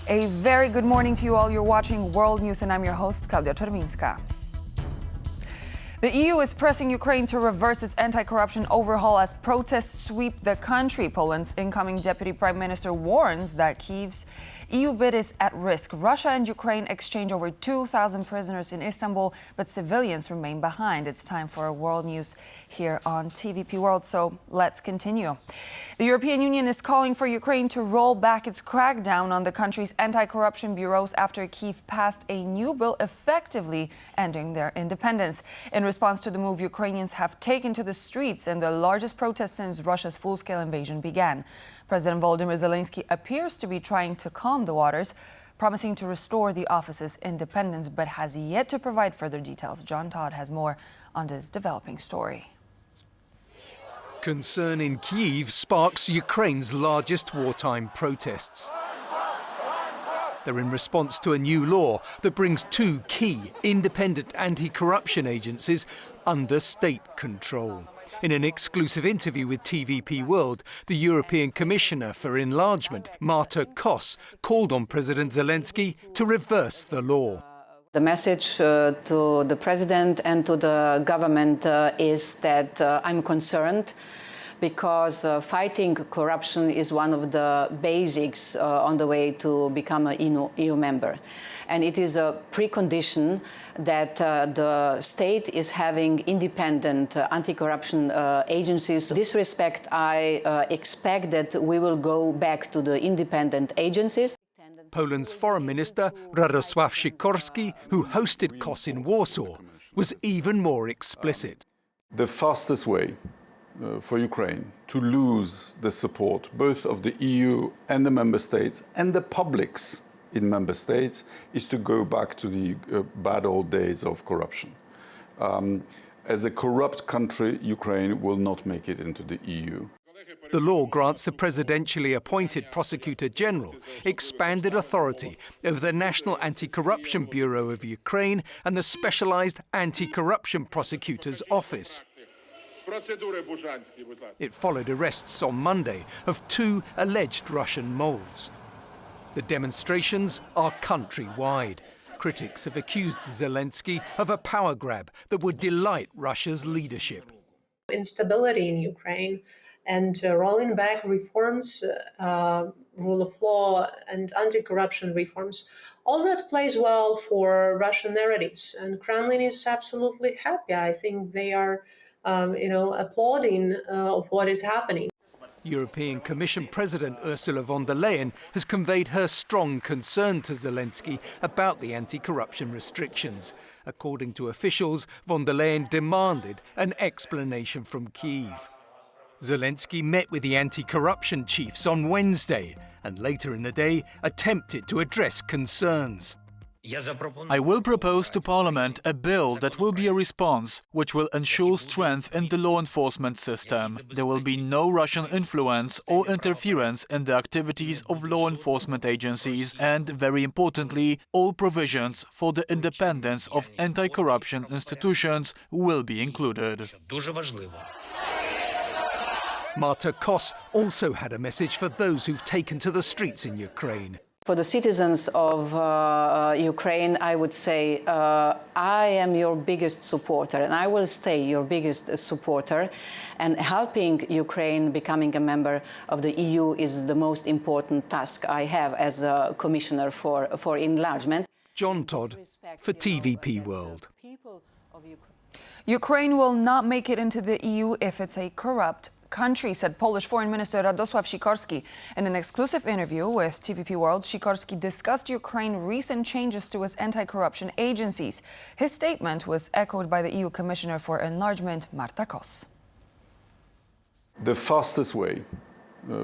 A very good morning to you all. You're watching World News and I'm your host, Klaudia Czerwińska. The EU is pressing Ukraine to reverse its anti-corruption overhaul as protests sweep the country. Poland's incoming deputy prime minister warns that Kyiv's EU bid is at risk. Russia and Ukraine exchange over 2,000 prisoners in Istanbul, but civilians remain behind. It's time for World News here on TVP World, so let's continue. The European Union is calling for Ukraine to roll back its crackdown on the country's anti-corruption bureaus after Kyiv passed a new bill effectively ending their independence. In response to the move, Ukrainians have taken to the streets in the largest protest since Russia's full-scale invasion began. President Volodymyr Zelensky appears to be trying to calm the waters, promising to restore the office's independence, but has yet to provide further details. John Todd has more on this developing story. Concern in Kyiv sparks Ukraine's largest wartime protests. They're in response to a new law that brings two key independent anti-corruption agencies under state control. In an exclusive interview with TVP World, the European Commissioner for Enlargement, Marta Kos, called on President Zelensky to reverse the law. The message to the President and to the government is that I'm concerned because fighting corruption is one of the basics on the way to become an EU member. And it is a precondition that the state is having independent anti-corruption agencies. In this respect, I expect that we will go back to the independent agencies. Poland's Foreign Minister, Radosław Sikorski, who hosted KOS in Warsaw, was even more explicit. The fastest way for Ukraine to lose the support both of the EU and the member states and the publics in member states is to go back to the bad old days of corruption. As a corrupt country, Ukraine will not make it into the EU. The law grants the presidentially appointed Prosecutor General expanded authority over the National Anti-Corruption Bureau of Ukraine and the Specialized Anti-Corruption Prosecutor's Office. It followed arrests on Monday of two alleged Russian moles. The demonstrations are countrywide. Critics have accused Zelensky of a power grab that would delight Russia's leadership. Instability in Ukraine and rolling back reforms, rule of law and anti-corruption reforms, all that plays well for Russian narratives. And Kremlin is absolutely happy. I think they are applauding what is happening. European Commission President Ursula von der Leyen has conveyed her strong concern to Zelensky about the anti-corruption restrictions. According to officials, von der Leyen demanded an explanation from Kyiv. Zelensky met with the anti-corruption chiefs on Wednesday and later in the day attempted to address concerns. I will propose to Parliament a bill that will be a response which will ensure strength in the law enforcement system. There will be no Russian influence or interference in the activities of law enforcement agencies and, very importantly, all provisions for the independence of anti-corruption institutions will be included. Marta Kos also had a message for those who've taken to the streets in Ukraine. For the citizens of Ukraine, I would say I am your biggest supporter and I will stay your biggest supporter. And helping Ukraine becoming a member of the EU is the most important task I have as a commissioner for enlargement. John Todd for TVP World. Ukraine will not make it into the EU if it's a corrupt country, said Polish Foreign Minister Radosław Sikorski. In an exclusive interview with TVP World, Sikorski discussed Ukraine's recent changes to its anti-corruption agencies. His statement was echoed by the EU Commissioner for Enlargement, Marta Kos. The fastest way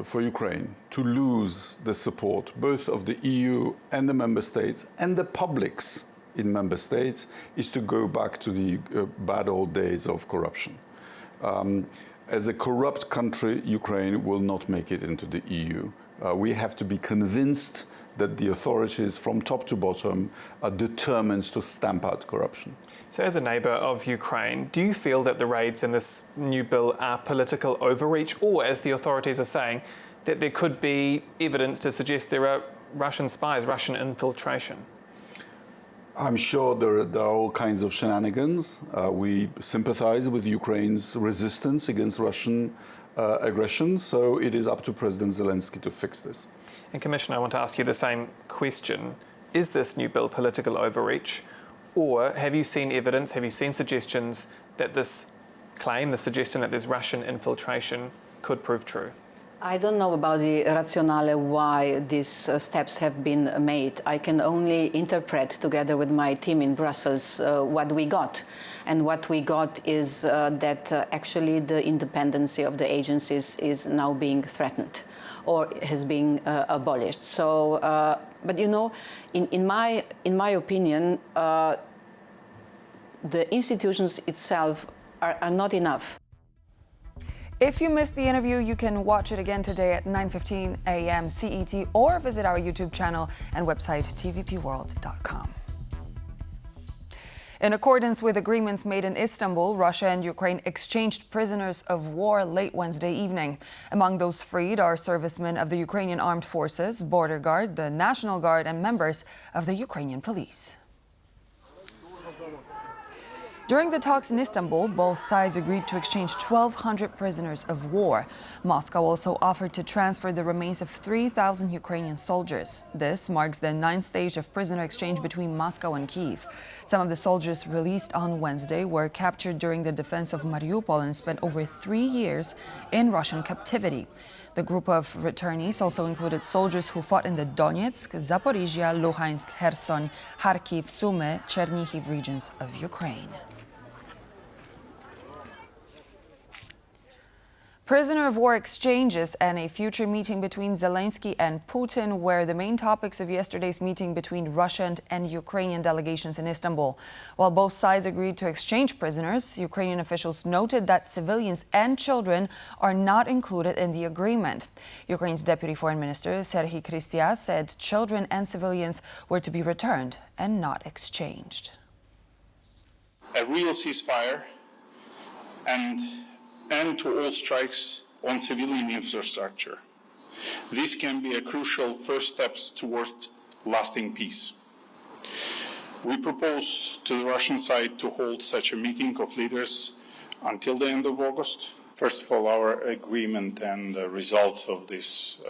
for Ukraine to lose the support both of the EU and the member states and the publics in member states is to go back to the bad old days of corruption. As a corrupt country, Ukraine will not make it into the EU. We have to be convinced that the authorities from top to bottom are determined to stamp out corruption. So as a neighbour of Ukraine, do you feel that the raids in this new bill are political overreach, or, as the authorities are saying, that there could be evidence to suggest there are Russian spies, Russian infiltration? I'm sure there are all kinds of shenanigans. We sympathize with Ukraine's resistance against Russian aggression, so it is up to President Zelensky to fix this. And Commissioner, I want to ask you the same question. Is this new bill political overreach, or have you seen evidence, have you seen suggestions that this claim, the suggestion that there's Russian infiltration could prove true? I don't know about the rationale why these steps have been made. I can only interpret together with my team in Brussels what we got. And what we got is that actually the independence of the agencies is now being threatened or has been abolished. So, but you know, in my opinion, the institutions itself are not enough. If you missed the interview, you can watch it again today at 9:15 a.m. CET or visit our YouTube channel and website tvpworld.com. In accordance with agreements made in Istanbul, Russia and Ukraine exchanged prisoners of war late Wednesday evening. Among those freed are servicemen of the Ukrainian Armed Forces, Border Guard, the National Guard, and members of the Ukrainian police. During the talks in Istanbul, both sides agreed to exchange 1,200 prisoners of war. Moscow also offered to transfer the remains of 3,000 Ukrainian soldiers. This marks the ninth stage of prisoner exchange between Moscow and Kyiv. Some of the soldiers released on Wednesday were captured during the defense of Mariupol and spent over 3 years in Russian captivity. The group of returnees also included soldiers who fought in the Donetsk, Zaporizhia, Luhansk, Kherson, Kharkiv, Sumy, Chernihiv regions of Ukraine. Prisoner of war exchanges and a future meeting between Zelensky and Putin were the main topics of yesterday's meeting between Russian and Ukrainian delegations in Istanbul. While both sides agreed to exchange prisoners, Ukrainian officials noted that civilians and children are not included in the agreement. Ukraine's Deputy Foreign Minister Serhiy Kristya said children and civilians were to be returned and not exchanged. A real ceasefire and end to all strikes on civilian infrastructure. This can be a crucial first steps toward lasting peace. We propose to the Russian side to hold such a meeting of leaders until the end of August. First of all, our agreement and the result of this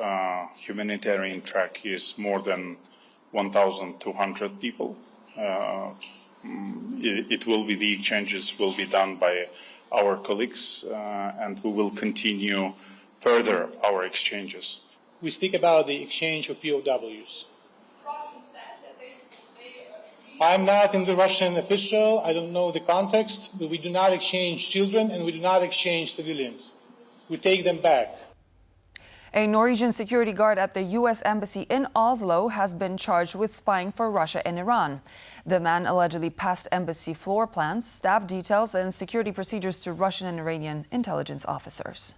humanitarian track is more than 1,200 people. The exchanges will be done by our colleagues, and we will continue further our exchanges. We speak about the exchange of POWs. I'm not in the Russian official, I don't know the context, but we do not exchange children and we do not exchange civilians. We take them back. A Norwegian security guard at the U.S. Embassy in Oslo has been charged with spying for Russia and Iran. The man allegedly passed embassy floor plans, staff details, and security procedures to Russian and Iranian intelligence officers.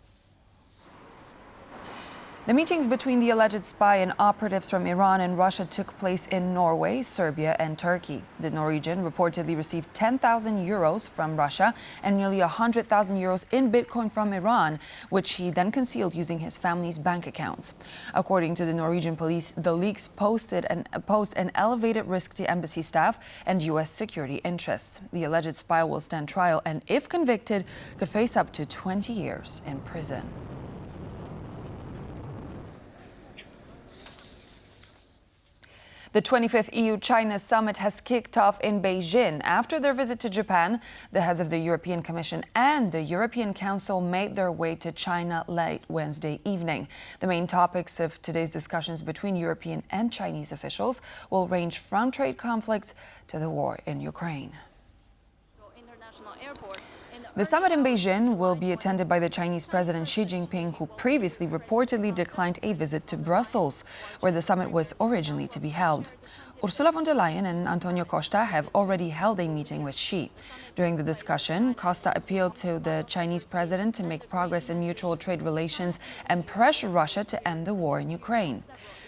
The meetings between the alleged spy and operatives from Iran and Russia took place in Norway, Serbia, and Turkey. The Norwegian reportedly received 10,000 euros from Russia and nearly 100,000 euros in Bitcoin from Iran, which he then concealed using his family's bank accounts. According to the Norwegian police, the leaks posed an elevated risk to embassy staff and U.S. security interests. The alleged spy will stand trial and, if convicted, could face up to 20 years in prison. The 25th EU-China summit has kicked off in Beijing. After their visit to Japan, the heads of the European Commission and the European Council made their way to China late Wednesday evening. The main topics of today's discussions between European and Chinese officials will range from trade conflicts to the war in Ukraine. The summit in Beijing will be attended by the Chinese President Xi Jinping, who previously reportedly declined a visit to Brussels, where the summit was originally to be held. Ursula von der Leyen and Antonio Costa have already held a meeting with Xi. During the discussion, Costa appealed to the Chinese president to make progress in mutual trade relations and pressure Russia to end the war in Ukraine.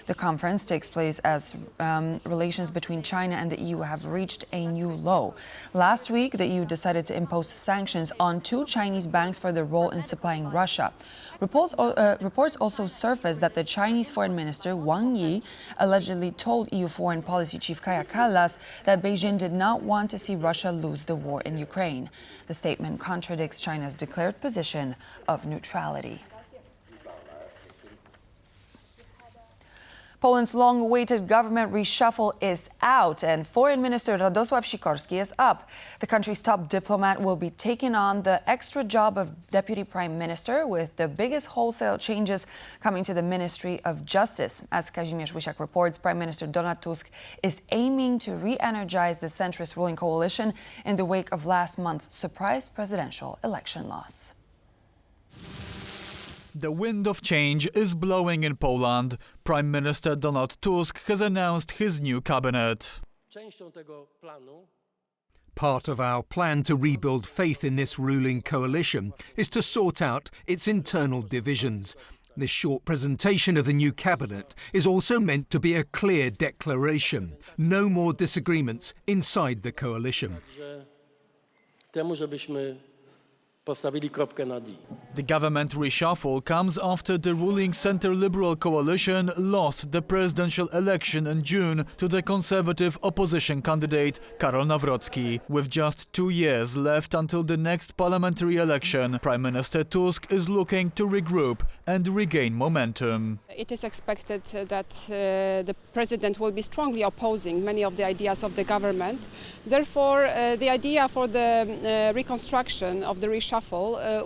The conference takes place as relations between China and the EU have reached a new low. Last week, the EU decided to impose sanctions on 2 Chinese banks for their role in supplying Russia. Reports also surfaced that the Chinese Foreign Minister Wang Yi allegedly told EU Foreign Policy Chief Kaja Kallas that Beijing did not want to see Russia lose the war in Ukraine. The statement contradicts China's declared position of neutrality. Poland's long-awaited government reshuffle is out, and Foreign Minister Radosław Sikorski is up. The country's top diplomat will be taking on the extra job of Deputy Prime Minister, with the biggest wholesale changes coming to the Ministry of Justice. As Kazimierz Wysiak reports, Prime Minister Donald Tusk is aiming to re-energize the centrist ruling coalition in the wake of last month's surprise presidential election loss. The wind of change is blowing in Poland. Prime Minister Donald Tusk has announced his new cabinet. Part of our plan to rebuild faith in this ruling coalition is to sort out its internal divisions. This short presentation of the new cabinet is also meant to be a clear declaration. No more disagreements inside the coalition. The government reshuffle comes after the ruling centre-liberal coalition lost the presidential election in June to the conservative opposition candidate Karol Nawrocki. With just 2 years left until the next parliamentary election, Prime Minister Tusk is looking to regroup and regain momentum. It is expected that the president will be strongly opposing many of the ideas of the government. Therefore, the idea for the reconstruction of the reshuffle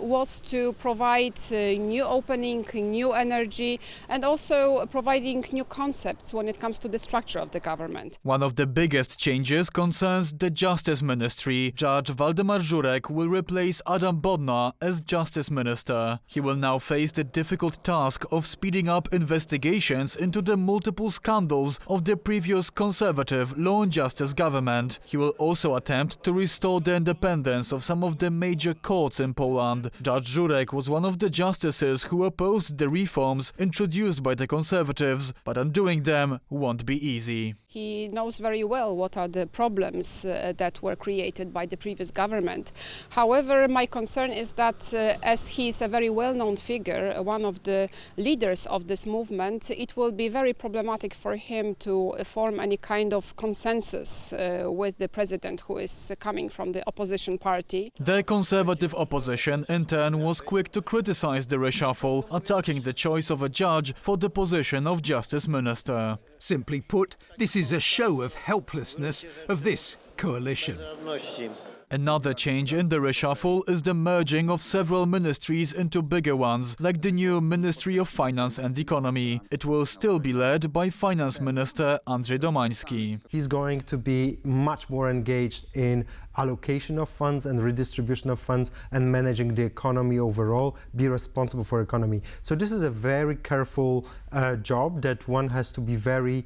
was to provide new opening, new energy, and also providing new concepts when it comes to the structure of the government. One of the biggest changes concerns the Justice Ministry. Judge Waldemar Żurek will replace Adam Bodnar as Justice Minister. He will now face the difficult task of speeding up investigations into the multiple scandals of the previous conservative Law and Justice government. He will also attempt to restore the independence of some of the major courts in Poland. Judge Żurek was one of the justices who opposed the reforms introduced by the Conservatives, but undoing them won't be easy. He knows very well what are the problems that were created by the previous government. However, my concern is that as he is a very well-known figure, one of the leaders of this movement, it will be very problematic for him to form any kind of consensus with the president, who is coming from the opposition party. The conservative opposition, in turn, was quick to criticize the reshuffle, attacking the choice of a judge for the position of Justice Minister. Simply put, this is a show of helplessness of this coalition. Another change in the reshuffle is the merging of several ministries into bigger ones, like the new Ministry of Finance and Economy. It will still be led by Finance Minister Andrzej Domański. He's going to be much more engaged in allocation of funds and redistribution of funds and managing the economy overall, be responsible for economy. So this is a very careful job that one has to be very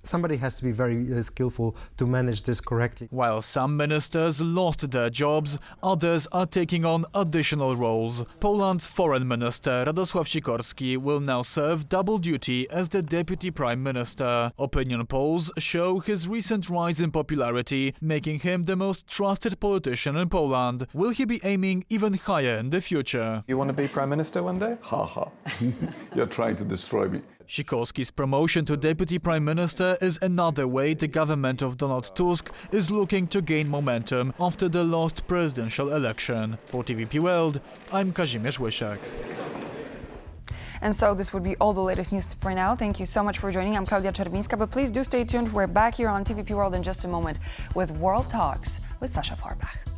somebody has to be very skillful to manage this correctly. While some ministers lost their jobs, others are taking on additional roles. Poland's Foreign Minister Radosław Sikorski will now serve double duty as the Deputy Prime Minister. Opinion polls show his recent rise in popularity, making him the most trusted politician in Poland. Will he be aiming even higher in the future? You want to be Prime Minister one day? Ha ha. You're trying to destroy me. Sikorski's promotion to Deputy Prime Minister is another way the government of Donald Tusk is looking to gain momentum after the lost presidential election. For TVP World, I'm Kazimierz Wysiak. And so this would be all the latest news for now. Thank you so much for joining. I'm Klaudia Czerwińska, but please do stay tuned. We're back here on TVP World in just a moment with World Talks with Sasha Farbach.